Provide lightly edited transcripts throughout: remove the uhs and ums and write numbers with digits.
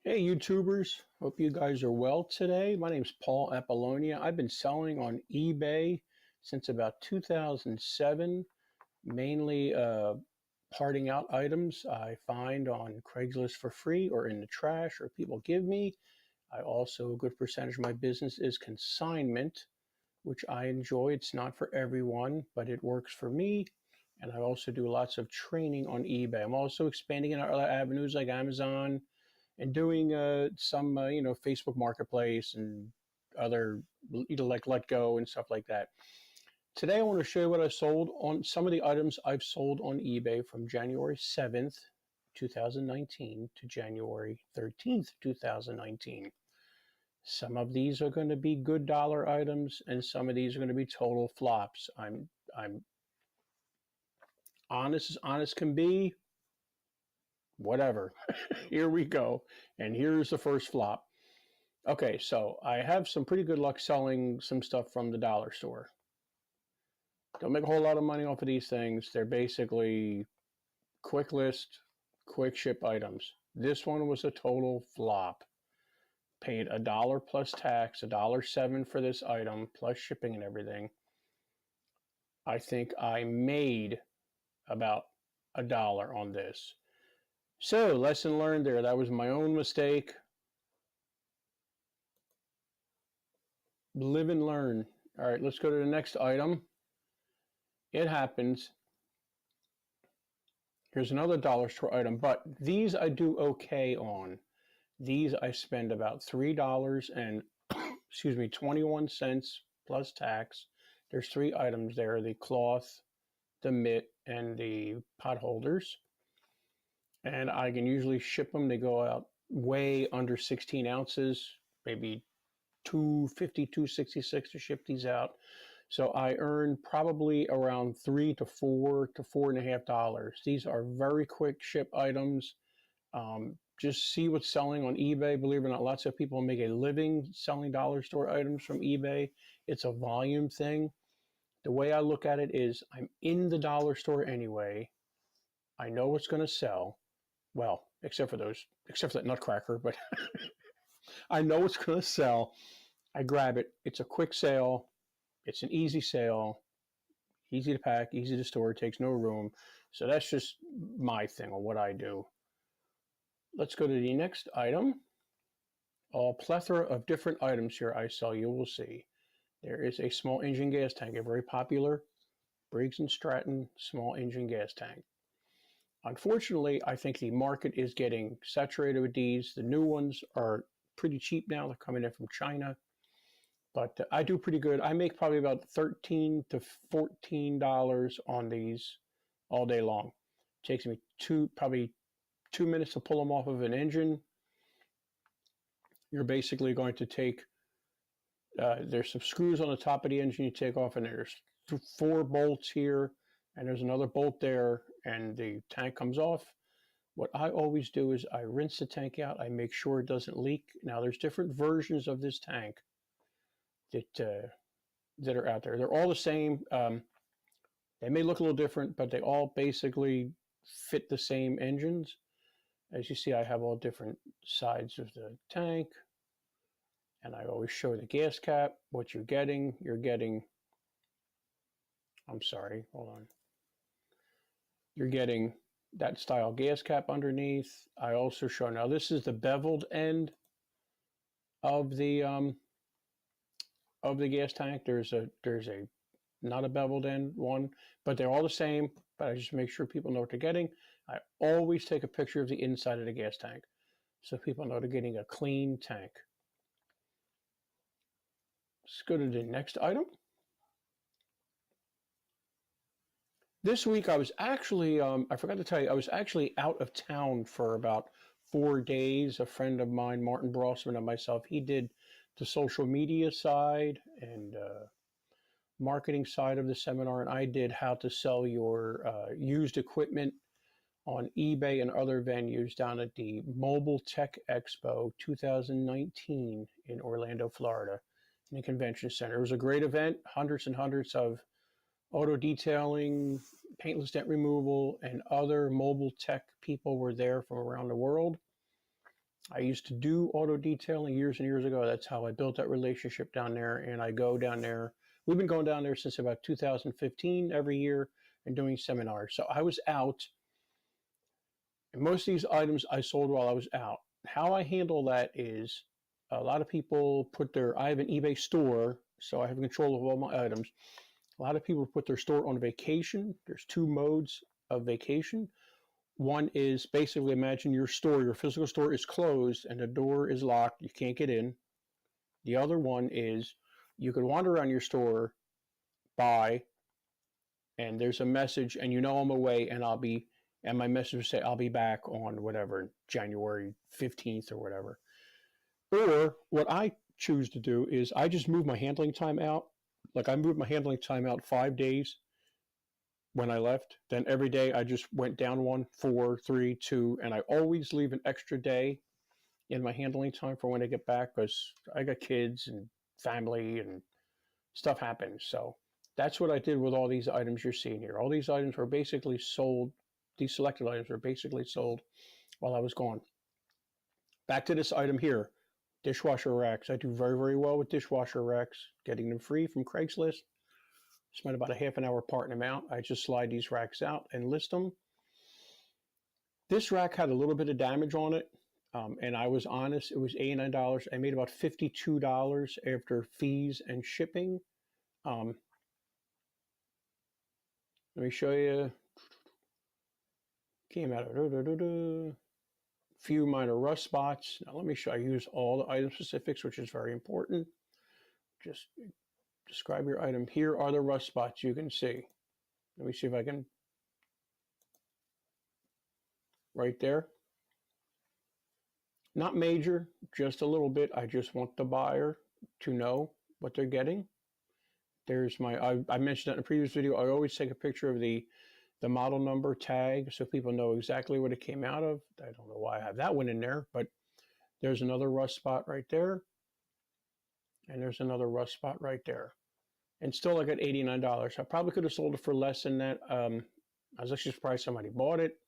Hey YouTubers, hope you guys are well today. My name is Paul Apollonia. I've been selling on eBay since about 2007, mainly parting out items I find on Craigslist for free or in the trash or people give me. A good percentage of my business is consignment, which I enjoy. It's not for everyone, but it works for me. And I also do lots of training on eBay. I'm also expanding in other avenues like Amazon and doing some Facebook Marketplace and other like Let Go and stuff like that. Today I want to show you what I sold on some of the items I've sold on eBay from January 7th, 2019 to January 13th, 2019. Some of these are going to be good dollar items and some of these are going to be total flops. I'm honest as honest can be. Whatever. Here we go. And here's the first flop. Okay, so I have some pretty good luck selling some stuff from the dollar store. Don't make a whole lot of money off of these things. They're basically quick list, quick ship items. This one was a total flop. Paid $1 plus tax, $1.07 for this item, plus shipping and everything. I think I made about $1 on this. So, lesson learned there. That was my own mistake. Live and learn. All right, let's go to the next item. It happens. Here's another dollar store item, but these I do okay on. These I spend about $3 and 21 cents plus tax. There's 3 items there: the cloth, the mitt, and the pot holders. And I can usually ship them. They go out way under 16 ounces, maybe $2.50, $2.66 to ship these out. So I earn probably around $3 to $4 to $4.50. These are very quick ship items. Just see what's selling on eBay. Believe it or not, lots of people make a living selling dollar store items from eBay. It's a volume thing. The way I look at it is I'm in the dollar store anyway. I know what's going to sell. Well, except for that nutcracker, but I know what's going to sell. I grab it. It's a quick sale. It's an easy sale. Easy to pack, easy to store, takes no room. So that's just my thing or what I do. Let's go to the next item. A plethora of different items here I sell. You will see. There is a small engine gas tank, a very popular Briggs & Stratton small engine gas tank. Unfortunately, I think the market is getting saturated with these. The new ones are pretty cheap now. They're coming in from China. But I do pretty good. I make probably about $13 to $14 on these all day long. It takes me probably 2 minutes to pull them off of an engine. You're basically going to take, there's some screws on the top of the engine you take off, and there's 4 bolts here, and there's another bolt there, and the tank comes off. What I always do is I rinse the tank out. I make sure it doesn't leak. Now, there's different versions of this tank that are out there. They're all the same. They may look a little different, but they all basically fit the same engines. As you see, I have all different sides of the tank, and I always show the gas cap, what you're getting. I'm sorry, hold on. You're getting that style gas cap underneath. I also show, now this is the beveled end of the gas tank. There's a not a beveled end one, but they're all the same. But I just make sure people know what they're getting. I always take a picture of the inside of the gas tank so people know they're getting a clean tank. Let's go to the next item. This week I was actually, I forgot to tell you, I was actually out of town for about 4 days. A friend of mine, Martin Brossman, and myself, he did the social media side and marketing side of the seminar, and I did how to sell your used equipment on eBay and other venues down at the Mobile Tech Expo 2019 in Orlando, Florida, in the convention center. It was a great event. Hundreds and hundreds of auto detailing, paintless dent removal, and other mobile tech people were there from around the world. I used to do auto detailing years and years ago. That's how I built that relationship down there. And I go down there. We've been going down there since about 2015 every year and doing seminars. So I was out, and most of these items I sold while I was out. How I handle that is a lot of people I have an eBay store, so I have control of all my items. A lot of people put their store on vacation. There's two modes of vacation. One is basically, imagine your physical store is closed and the door is locked. You can't get in. The other one is you could wander around your store, buy, and there's a message, and I'm away, and my message will say I'll be back on whatever, January 15th or whatever. Or what I choose to do is I just move my handling time out. Like I moved my handling time out 5 days when I left. Then every day I just went down 1, 4, 3, 2, and I always leave an extra day in my handling time for when I get back because I got kids and family and stuff happens. So that's what I did with all these items you're seeing here. All these items were basically sold. These selected items were basically sold while I was gone. Back to this item here, dishwasher racks. I do very, very well with dishwasher racks, getting them free from Craigslist. Spent about a half an hour parting them out. I just slide these racks out and list them. This rack had a little bit of damage on it, and I was honest, it was $89. I made about $52 after fees and shipping. Let me show you. Came out of few minor rust spots. Now let me show. I use all the item specifics, which is very important. Just describe your item. Here are the rust spots you can see. Let me see if I can. Right there. Not major, just a little bit. I just want the buyer to know what they're getting. There's I mentioned that in a previous video. I always take a picture of the model number tag so people know exactly what it came out of. I don't know why I have that one in there, but there's another rust spot right there. And there's another rust spot right there. And still I got $89. I probably could have sold it for less than that. I was actually surprised somebody bought it.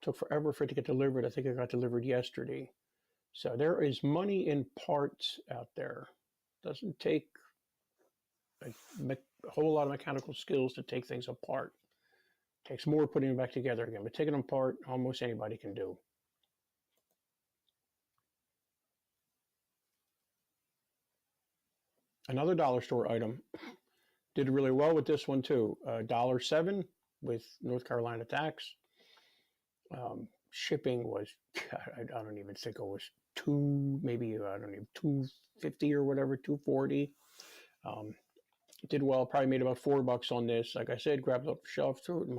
Took forever for it to get delivered. I think it got delivered yesterday. So there is money in parts out there. Doesn't take a whole lot of mechanical skills to take things apart. Takes more putting them back together again, but taking them apart, almost anybody can do. Another dollar store item. Did really well with this one too. $1.07 with North Carolina tax. Shipping was, I don't even think it was maybe I don't even $2.50 or whatever, $2.40. Did well. Probably made about $4 on this. Like I said, grabbed it off the shelf, threw it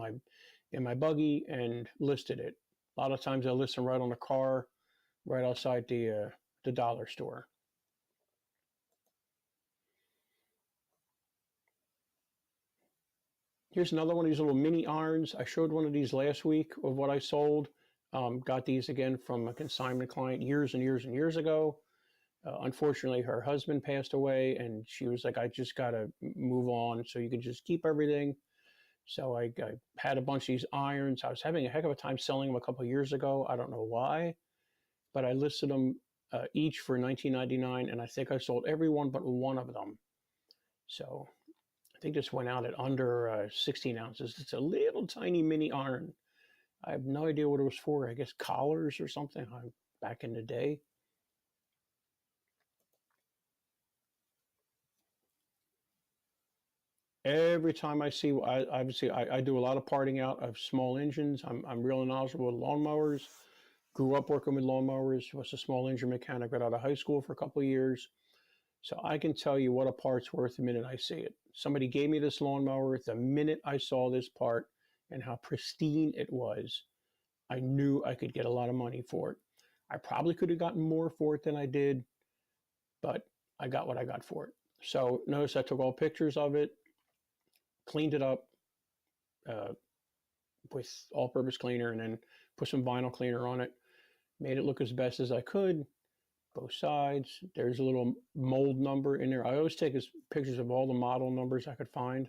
in my buggy, and listed it. A lot of times I list them right on the car, right outside the dollar store. Here's another one of these little mini irons. I showed one of these last week of what I sold. Got these again from a consignment client years and years and years ago. Unfortunately, her husband passed away, and she was like, I just got to move on, so you can just keep everything. So I had a bunch of these irons. I was having a heck of a time selling them a couple of years ago. I don't know why, but I listed them each for $19.99, and I think I sold every one but one of them. So I think this went out at under 16 ounces. It's a little tiny mini iron. I have no idea what it was for. I guess collars or something back in the day. Every time I see, obviously I do a lot of parting out of small engines. I'm really knowledgeable with lawnmowers. Grew up working with lawnmowers. Was a small engine mechanic. Got out of high school for a couple of years. So I can tell you what a part's worth the minute I see it. Somebody gave me this lawnmower. The minute I saw this part and how pristine it was, I knew I could get a lot of money for it. I probably could have gotten more for it than I did, but I got what I got for it. So notice I took all pictures of it, cleaned it up with all-purpose cleaner, and then put some vinyl cleaner on it. Made it look as best as I could. Both sides. There's a little mold number in there. I always take pictures of all the model numbers I could find.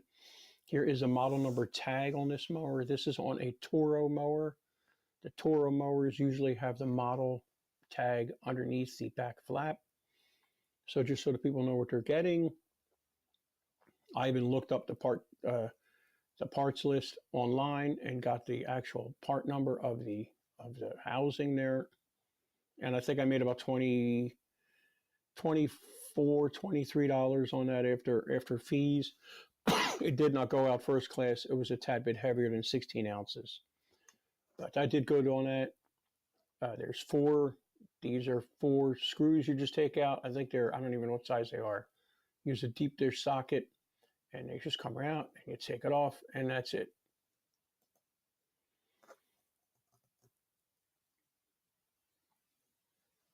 Here is a model number tag on this mower. This is on a Toro mower. The Toro mowers usually have the model tag underneath the back flap. So just so that people know what they're getting. I even looked up the parts list online and got the actual part number of the housing there. And I think I made about $24, $23 on that after fees. It did not go out first class. It was a tad bit heavier than 16 ounces. But I did good on that. There's four. These are 4 screws you just take out. I think I don't even know what size they are. Use a deep dish socket, and they just come out, and you take it off, and that's it.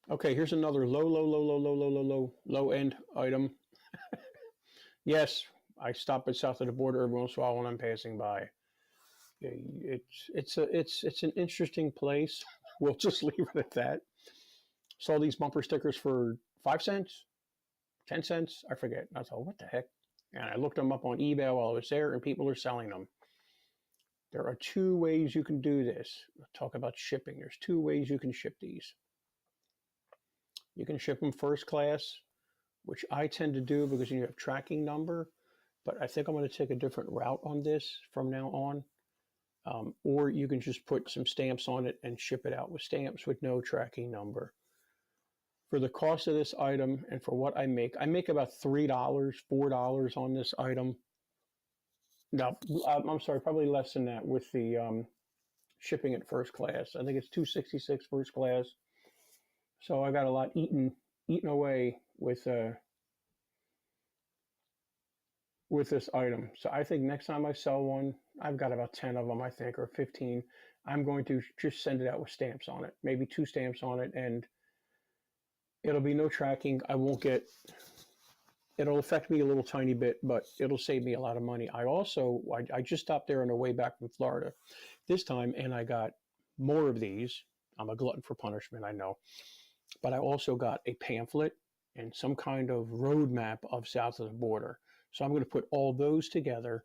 Okay, here's another low end item. Yes, I stop at south of the border every once in a while when I'm passing by. It's an interesting place. We'll just leave it at that. Saw these bumper stickers for 5 cents, 10 cents, I forget. I thought, what the heck? And I looked them up on eBay while I was there, and people are selling them. There are 2 ways you can do this. We'll talk about shipping. There's 2 ways you can ship these. You can ship them first class, which I tend to do because you have tracking number, but I think I'm going to take a different route on this from now on. Or you can just put some stamps on it and ship it out with stamps with no tracking number. For the cost of this item and for what I make about $3, $4 on this item. No, I'm sorry, probably less than that with the shipping at first class. I think it's $2.66 first class. So I got a lot eaten away with this item. So I think next time I sell one, I've got about 10 of them, I think, or 15. I'm going to just send it out with stamps on it, maybe 2 stamps on it, and it'll be no tracking. It'll affect me a little tiny bit, but it'll save me a lot of money. I just stopped there on the way back from Florida this time, and I got more of these. I'm a glutton for punishment, I know. But I also got a pamphlet and some kind of roadmap of south of the border. So I'm going to put all those together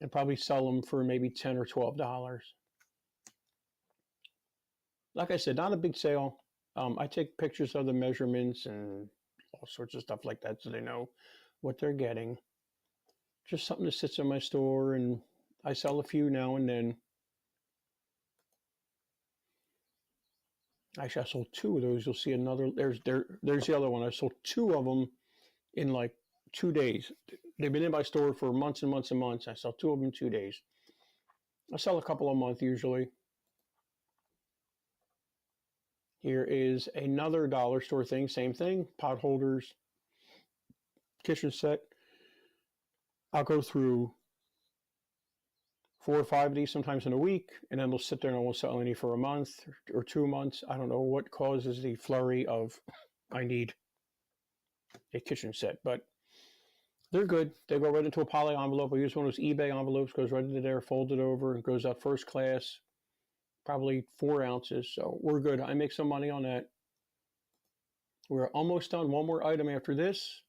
and probably sell them for maybe $10 or $12. Like I said, not a big sale. I take pictures of the measurements and all sorts of stuff like that so they know what they're getting. Just something that sits in my store, and I sell a few now and then. Actually, I sold 2 of those. You'll see another. There's the other one. I sold 2 of them in like 2 days. They've been in my store for months and months and months. I sell 2 of them in 2 days. I sell a couple a month usually. Here is another dollar store thing. Same thing. Pot holders, kitchen set. I'll go through 4 or 5 of these sometimes in a week, and then they'll sit there and I won't sell any for a month or 2 months. I don't know what causes the flurry of I need a kitchen set, but they're good. They go right into a poly envelope. I use one of those eBay envelopes, goes right into there, fold it over, and goes out first class, probably 4 ounces. So we're good. I make some money on that. We're almost done. One more item after this.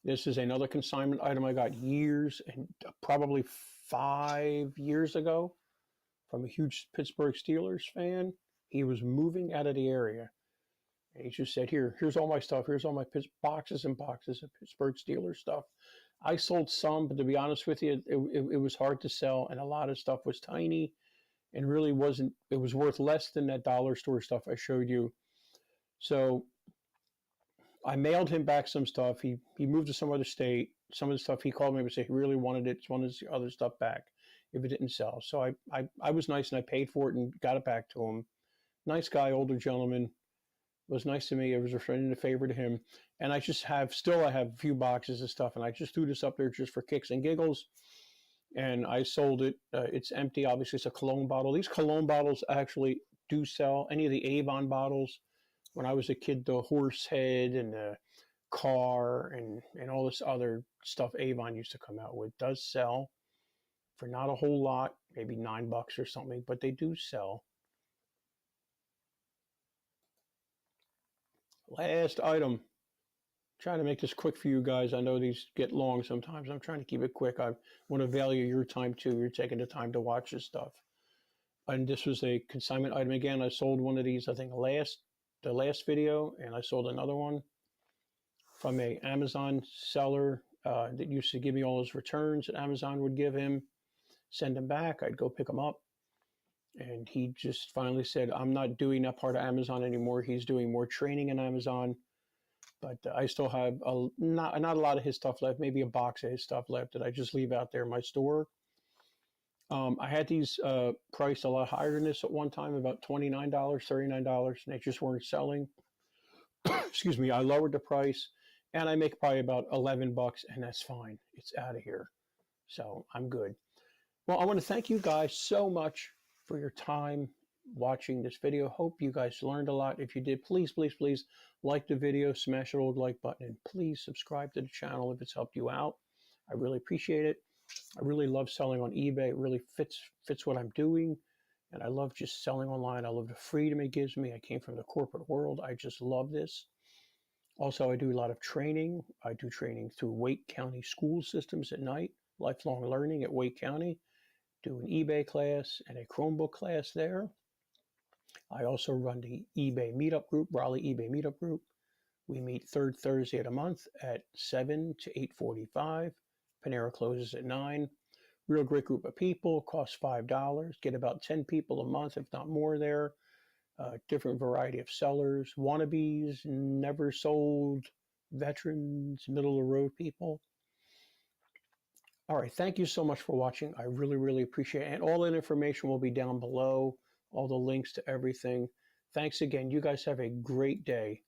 This is another consignment item I got years and probably 5 years ago from a huge Pittsburgh Steelers fan. He was moving out of the area. And he just said, here's all my stuff. Here's all my boxes and boxes of Pittsburgh Steelers stuff. I sold some, but to be honest with you, it was hard to sell, and a lot of stuff was tiny and really wasn't, it was worth less than that dollar store stuff I showed you. So I mailed him back some stuff. He moved to some other state. Some of the stuff he called me and said he really wanted it, wanted the other stuff back if it didn't sell. So I was nice and I paid for it and got it back to him. Nice guy, older gentleman. Was nice to me. I was a friend and a favor to him. And I have a few boxes of stuff, and I just threw this up there just for kicks and giggles. And I sold it. It's empty. Obviously, it's a Cologne bottle. These Cologne bottles actually do sell. Any of the Avon bottles. When I was a kid, the horse head and the car and all this other stuff Avon used to come out with does sell for not a whole lot, maybe $9 or something, but they do sell. Last item. Trying to make this quick for you guys. I know these get long sometimes. I'm trying to keep it quick. I want to value your time too. You're taking the time to watch this stuff. And this was a consignment item again. I sold one of these, I think, the last video, and I sold another one from a Amazon seller that used to give me all his returns that Amazon would give him, send them back. I'd go pick them up. And he just finally said, I'm not doing that part of Amazon anymore. He's doing more training in Amazon. But I still have not a lot of his stuff left, maybe a box of his stuff left that I just leave out there in my store. I had these priced a lot higher than this at one time, about $29, $39, and they just weren't selling. Excuse me, I lowered the price, and I make probably about 11 bucks, and that's fine. It's out of here. So I'm good. Well, I want to thank you guys so much for your time watching this video. Hope you guys learned a lot. If you did, please, please, please like the video, smash that old like button, and please subscribe to the channel if it's helped you out. I really appreciate it. I really love selling on eBay. It really fits what I'm doing. And I love just selling online. I love the freedom it gives me. I came from the corporate world. I just love this. Also, I do a lot of training. I do training through Wake County school systems at night, lifelong learning at Wake County. Do an eBay class and a Chromebook class there. I also run the eBay Meetup Group, Raleigh eBay Meetup Group. We meet third Thursday of the month at 7 to 8:45. Panera closes at 9. Real great group of people, costs $5. Get about 10 people a month, if not more there. Different variety of sellers, wannabes, never sold, veterans, middle of the road people. All right, thank you so much for watching. I really, really appreciate it. And all that information will be down below, all the links to everything. Thanks again. You guys have a great day.